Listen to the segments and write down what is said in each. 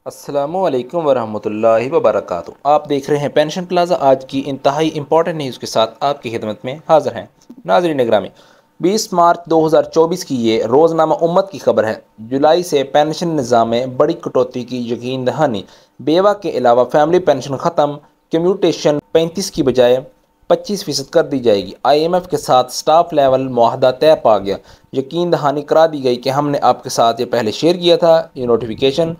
अस्सलामुअलैकुम वरहमतुल्लाहि वबरकातुहू। आप देख रहे हैं पेंशन प्लाजा। आज की इंतहाई इंपॉर्टेंट न्यूज़ के साथ आपकी खिदमत में हाजिर हैं। नाज़रीन निगरामी 20 मार्च 2024 की ये रोज़नामा उम्मत की खबर है। जुलाई से पेंशन निज़ाम में बड़ी कटौती की यकीन दहानी। बेवा के अलावा फैमिली पेंशन ख़त्म। कम्यूटेशन 35 की बजाय 25% कर दी जाएगी। IMF के साथ स्टाफ लेवल मुआहदा तय पा गया। यकीन दहानी करा दी गई कि हमने आपके साथ ये पहले शेयर किया था। ये नोटिफिकेशन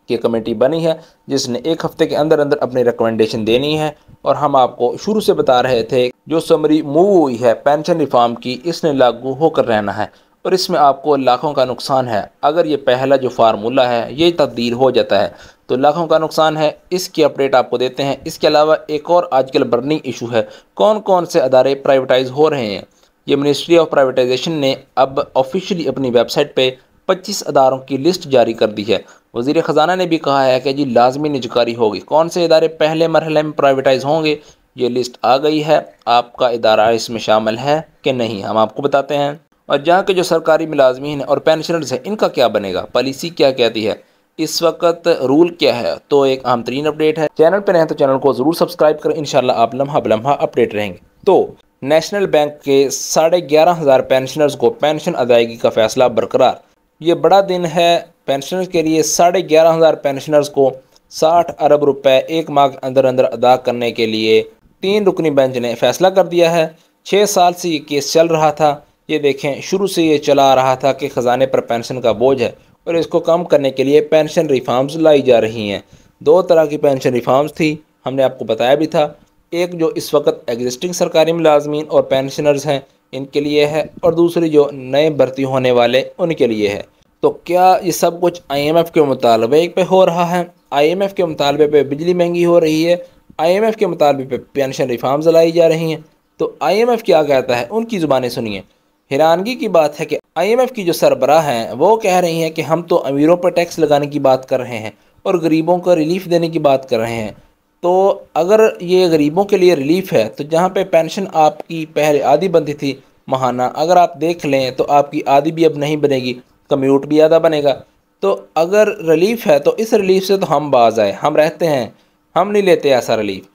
की कमेटी बनी है जिसने एक हफ्ते के अंदर अंदर अपनी रिकमेंडेशन देनी है। और हम आपको शुरू से बता रहे थे जो समरी मूव हुई है पेंशन रिफॉर्म की, इसने लागू होकर रहना है और इसमें आपको लाखों का नुकसान है। अगर ये पहला जो फार्मूला है ये तब्दील हो जाता है तो लाखों का नुकसान है। इसकी अपडेट आपको देते हैं। इसके अलावा एक और आजकल बर्निंग इशू है, कौन कौन से अदारे प्राइवेटाइज हो रहे हैं। ये मिनिस्ट्री ऑफ प्राइवेटाइजेशन ने अब ऑफिशियली अपनी वेबसाइट पे 25 अदारों की लिस्ट जारी कर दी है। वज़ीर ख़जाना ने भी कहा है कि जी लाजमी निजकारी होगी। कौन से इदारे पहले मरहले में प्राइवेटाइज होंगे, ये लिस्ट आ गई है। आपका इदारा इसमें शामिल है कि नहीं, हम आपको बताते हैं। और जहाँ के जो सरकारी मुलाजमीन और पेंशनर्स हैं इनका क्या बनेगा, पॉलिसी क्या कहती है, इस वक्त रूल क्या है। तो एक अहम तरीन अपडेट है। चैनल पर रहें तो चैनल को ज़रूर सब्सक्राइब करें। इंशाल्लाह आप लम्हा बलम्हा अपडेट रहेंगे। तो नेशनल बैंक के 11,500 पेंशनर्स को पेंशन अदायगी का फैसला बरकरार। ये बड़ा दिन है पेंशनर्स के लिए। 11,500 पेंशनर्स को 60 अरब रुपए एक माह के अंदर अंदर अदा करने के लिए 3 रुकनी बेंच ने फैसला कर दिया है। 6 साल से ये केस चल रहा था। ये देखें, शुरू से ये चला आ रहा था कि ख़जाने पर पेंशन का बोझ है और इसको कम करने के लिए पेंशन रिफॉर्म्स लाई जा रही हैं। 2 तरह की पेंशन रिफॉर्म्स थी, हमने आपको बताया भी था। एक जो इस वक्त एग्जिस्टिंग सरकारी मुलाजमीन और पेंशनर्स हैं इनके लिए है, और दूसरी जो नए भर्ती होने वाले उनके लिए है। तो क्या ये सब कुछ IMF के मुतालबे पे हो रहा है? IMF के मुतालबे पे बिजली महंगी हो रही है, IMF के मुतालबे पे पेंशन रिफॉर्म्स लाई जा रही हैं। तो IMF क्या कहता है, उनकी ज़ुबानें सुनिए। हैरानगी की बात है कि IMF की जो सरबराह हैं वो कह रही हैं कि हम तो अमीरों पर टैक्स लगाने की बात कर रहे हैं और गरीबों को रिलीफ देने की बात कर रहे हैं। तो अगर ये गरीबों के लिए रिलीफ है तो जहाँ पे पेंशन आपकी पहले आधी बनती थी महाना, अगर आप देख लें तो आपकी आधी भी अब नहीं बनेगी, कम्यूट भी आधा बनेगा। तो अगर रिलीफ है तो इस रिलीफ से तो हम बाज आए, हम रहते हैं, हम नहीं लेते ऐसा रिलीफ।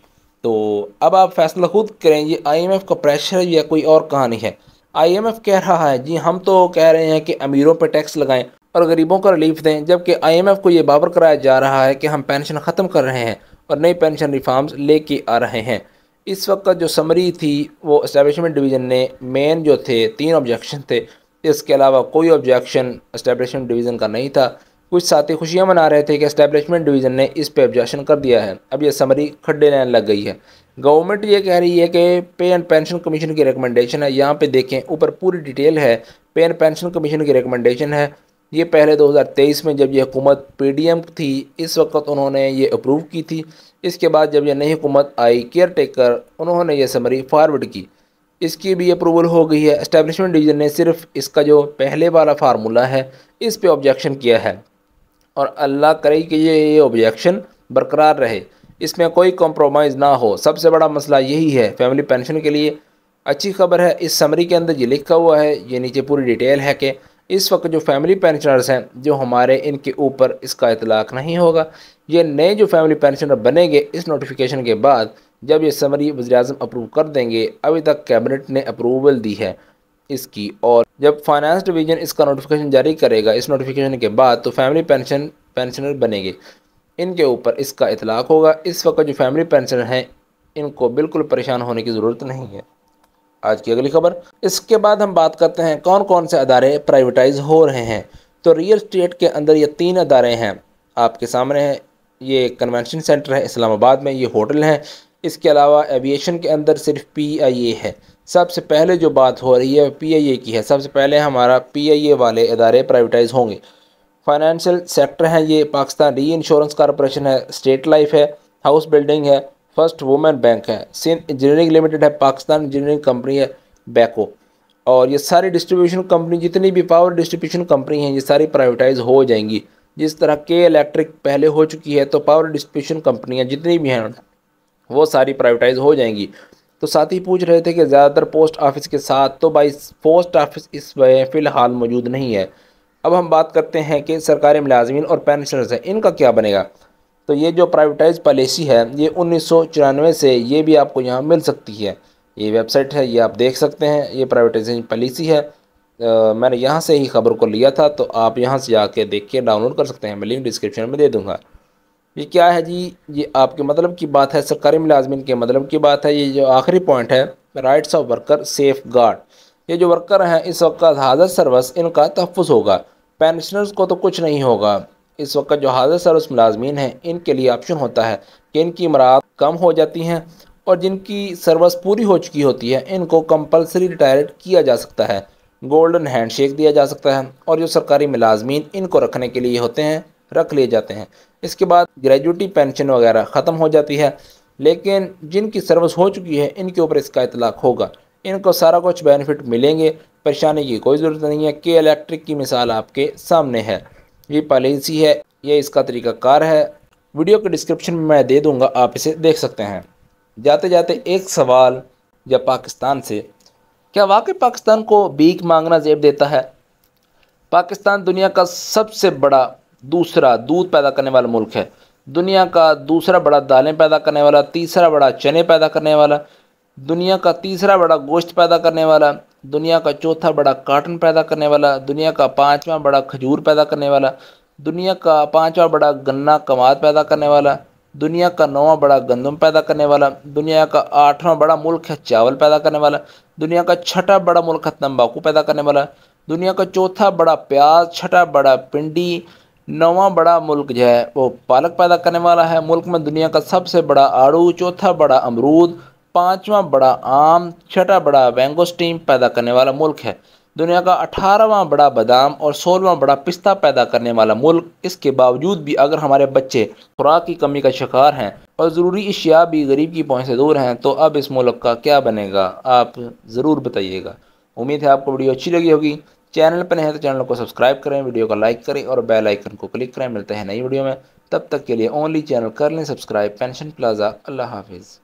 तो अब आप फैसला खुद करें, ये IMF का प्रेशर है या कोई और कहानी है। IMF कह रहा है जी हम तो कह रहे हैं कि अमीरों पर टैक्स लगाएं और गरीबों को रिलीफ दें, जबकि IMF को ये बावर कराया जा रहा है कि हम पेंशन ख़त्म कर रहे हैं और नई पेंशन रिफॉर्म्स लेके आ रहे हैं। इस वक्त जो समरी थी वो एस्टेब्लिशमेंट डिवीज़न ने मेन जो थे 3 ऑब्जेक्शन थे, इसके अलावा कोई ऑब्जेक्शन एस्टेब्लिशमेंट डिवीज़न का नहीं था। कुछ साथी खुशियां मना रहे थे कि एस्टेब्लिशमेंट डिवीज़न ने इस पे ऑब्जेक्शन कर दिया है। अब ये समरी खड्डे लेने लग गई है। गवर्नमेंट ये कह रही है कि पे एंड पेंशन कमीशन की रिकमेंडेशन है। यहाँ पे देखें ऊपर पूरी डिटेल है। पे एंड पेंशन कमीशन की रिकमेंडेशन है। ये पहले 2023 में जब ये हुकूमत PDM थी इस वक्त उन्होंने ये अप्रूव की थी। इसके बाद जब ये नई हुकूमत आई केयर टेकर, उन्होंने ये समरी फॉरवर्ड की, इसकी भी अप्रूवल हो गई है। एस्टेब्लिशमेंट डिवीज़न ने सिर्फ इसका जो पहले वाला फार्मूला है इस पे ऑब्जेक्शन किया है और अल्लाह करे कि ये ऑब्जेक्शन बरकरार रहे, इसमें कोई कॉम्प्रोमाइज़ ना हो। सबसे बड़ा मसला यही है फैमिली पेंशन के लिए। अच्छी खबर है, इस समरी के अंदर ये लिखा हुआ है, ये नीचे पूरी डिटेल है कि इस वक्त जो फैमिली पेंशनर्स हैं जो हमारे, इनके ऊपर इसका इतलाक़ नहीं होगा। ये नए जो फैमिली पेंशनर बनेंगे इस नोटिफिकेशन के बाद जब ये समरी वज़ीर-ए-आज़म अप्रूव कर देंगे, अभी तक कैबिनेट ने अप्रूवल दी है इसकी, और जब फाइनेंस डिवीज़न इसका नोटिफिकेशन जारी करेगा इस नोटिफिकेशन के बाद तो फैमिली पेंशनर बनेंगे, इनके ऊपर इसका इतलाक़ होगा। इस वक्त जो फैमिली पेंशनर हैं इनको बिल्कुल परेशान होने की ज़रूरत नहीं है। आज की अगली खबर। इसके बाद हम बात करते हैं कौन कौन से अदारे प्राइवेटाइज हो रहे हैं। तो रियल स्टेट के अंदर ये 3 अदारे हैं आपके सामने हैं। ये कन्वेंशन सेंटर है इस्लामाबाद में, ये होटल हैं। इसके अलावा एविएशन के अंदर सिर्फ PIA है। सबसे पहले जो बात हो रही है PIA की है। सबसे पहले हमारा PIA वाले अदारे प्राइवेटाइज होंगे। फाइनेंशियल सेक्टर हैं ये, पाकिस्तान री इंश्योरेंस कॉरपोरेशन है, स्टेट लाइफ है, हाउस बिल्डिंग है, फर्स्ट वुमेन बैंक है, सिंध इंजीनियरिंग लिमिटेड है, पाकिस्तान इंजीनियरिंग कंपनी है, बैको। और ये सारी डिस्ट्रीब्यूशन कंपनी, जितनी भी पावर डिस्ट्रीब्यूशन कंपनी हैं ये सारी प्राइवेटाइज हो जाएंगी। जिस तरह के इलेक्ट्रिक पहले हो चुकी है तो पावर डिस्ट्रीब्यूशन कंपनियां जितनी भी हैं वो सारी प्राइवेटाइज हो जाएंगी। तो साथ ही पूछ रहे थे कि ज़्यादातर पोस्ट ऑफिस के साथ, तो भाई पोस्ट ऑफिस इस फ़िलहाल मौजूद नहीं है। अब हम बात करते हैं कि सरकारी मुलाजमीन और पेंशनर्स हैं, इनका क्या बनेगा। तो ये जो प्राइवेटाइज पॉलिसी है ये 1994 से ये भी आपको यहाँ मिल सकती है। ये वेबसाइट है, ये आप देख सकते हैं, ये प्राइवेटाइजेशन पॉलिसी है। मैंने यहाँ से ही खबर को लिया था, तो आप यहाँ से जाके देख के डाउनलोड कर सकते हैं, मैं लिंक डिस्क्रिप्शन में दे दूँगा। ये क्या है जी, ये आपके मतलब की बात है, सरकारी मुलाजमीन के मतलब की बात है। ये जो आखिरी पॉइंट है, rights of worker safe guard, ये जो वर्कर हैं इस वक्त हाजिर सर्विस इनका तहफ़्फ़ुज़ होगा। पेंशनर्स को तो कुछ नहीं होगा। इस वक्त जो हाजिर सर्विस मुलाजमीन हैं इनके लिए ऑप्शन होता है कि इनकी मराद कम हो जाती हैं और जिनकी सर्विस पूरी हो चुकी होती है इनको कंपलसरी रिटायर्ड किया जा सकता है, गोल्डन हैंडशेक दिया जा सकता है, और जो सरकारी मुलाजमीन इनको रखने के लिए होते हैं रख लिए जाते हैं। इसके बाद ग्रेजुएटी पेंशन वगैरह ख़त्म हो जाती है, लेकिन जिनकी सर्विस हो चुकी है इनके ऊपर इसका इतलाक़ होगा, इनको सारा कुछ बेनिफिट मिलेंगे, परेशानी की कोई ज़रूरत नहीं है। कि इलेक्ट्रिक की मिसाल आपके सामने है, ये पॉलिसी है, ये इसका तरीक़ाकार है, वीडियो के डिस्क्रिप्शन में मैं दे दूँगा, आप इसे देख सकते हैं। जाते जाते एक सवाल जब पाकिस्तान से, क्या वाकई पाकिस्तान को भीख मांगना ज़ेब देता है? पाकिस्तान दुनिया का सबसे बड़ा दूसरा दूध पैदा करने वाला मुल्क है, दुनिया का दूसरा बड़ा दालें पैदा करने वाला, तीसरा बड़ा चने पैदा करने वाला, दुनिया का तीसरा बड़ा गोश्त पैदा करने वाला, दुनिया का चौथा बड़ा काटन पैदा करने वाला, दुनिया का पाँचवा बड़ा खजूर पैदा करने वाला, दुनिया का पाँचवा बड़ा गन्ना कमाद पैदा करने वाला, दुनिया का नौवां बड़ा गंदम पैदा करने वाला, दुनिया का आठवां बड़ा मुल्क है चावल पैदा करने वाला, दुनिया का छठा बड़ा मुल्क है तंबाकू पैदा करने वाला, दुनिया का चौथा बड़ा प्याज, छठा बड़ा भिंडी, नौवां बड़ा मुल्क जो है वो पालक पैदा करने वाला है। मुल्क में दुनिया का सबसे बड़ा आड़ू, चौथा बड़ा अमरूद, पाँचवा बड़ा आम, छठा बड़ा मैंगोस्टीन पैदा करने वाला मुल्क है। दुनिया का 18वां बड़ा बादाम और 16वां बड़ा पिस्ता पैदा करने वाला मुल्क। इसके बावजूद भी अगर हमारे बच्चे खुराक की कमी का शिकार हैं और ज़रूरी अशिया भी गरीब की पहुँच से दूर हैं, तो अब इस मुल्क का क्या बनेगा, आप ज़रूर बताइएगा। उम्मीद है आपको वीडियो अच्छी लगी होगी। चैनल पर नहीं तो चैनल को सब्सक्राइब करें, वीडियो को लाइक करें और बेल आइकन को क्लिक करें। मिलते हैं नई वीडियो में, तब तक के लिए ओनली चैनल कर लें सब्सक्राइब पेंशन प्लाजा। अल्लाह हाफिज़।